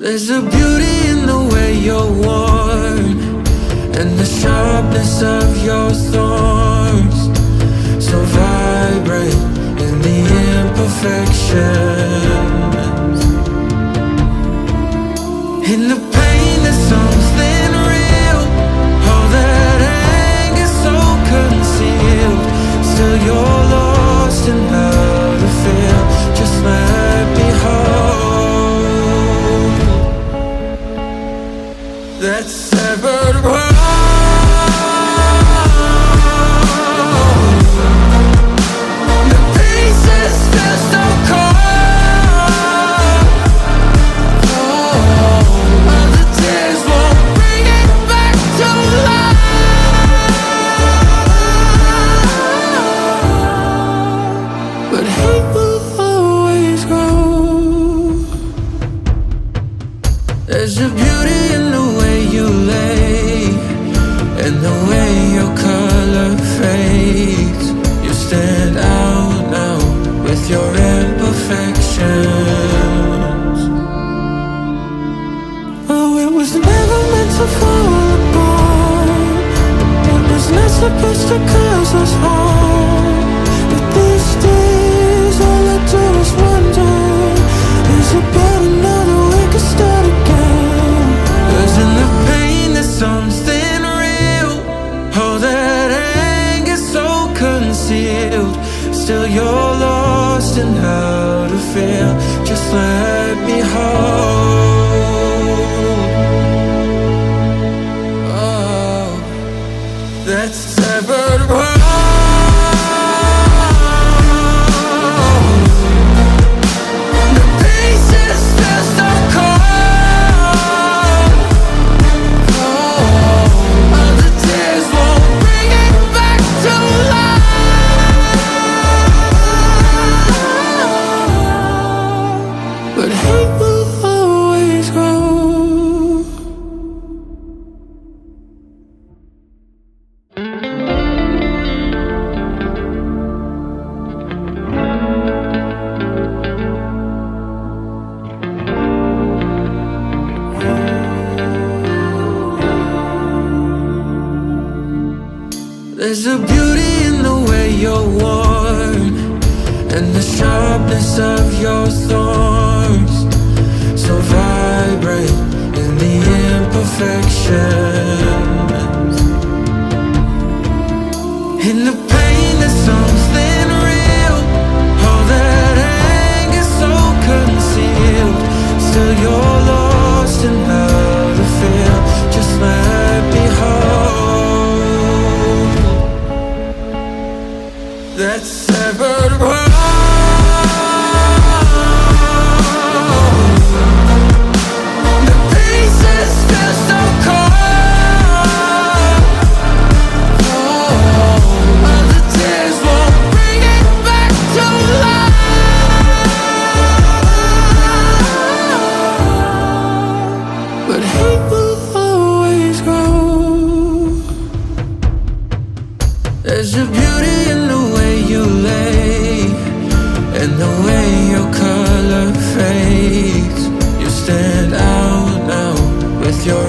There's a beauty in the way you're worn, and the sharpness of your thorns, so vibrant in the imperfections. In the pain there's something real, all that anger so concealed. Still you're lost in how to feel. Just let me hold that severed world. The pieces still so cold. All the tears won't bring it back to life, but hate will always grow. There's a beauty in the way you lay, and the way your color fades. You stand out now with your imperfections. Oh, it was never meant to fall apart. It was not supposed to cause us harm. But these days all I do is wonder, is about another we could start again. 'Cause in the pain there's something real, all that anger so concealed. Still you're lost in how to feel. Just let me hold that severed world. The pieces still so cold. All the tears won't bring it back to life, but hate will always grow. There's a beauty in the way you're worn, and the sharpness of your thorns, so vibrant in the imperfections. In the pain there's something real, all that anger so concealed. Still you're lost in how to feel. Just let me hold that severed world. The pieces still so cold. All the tears won't bring it back to life, but hate will always grow. There's a beauty in the way you lay, and the way your color fades. You stand out now with your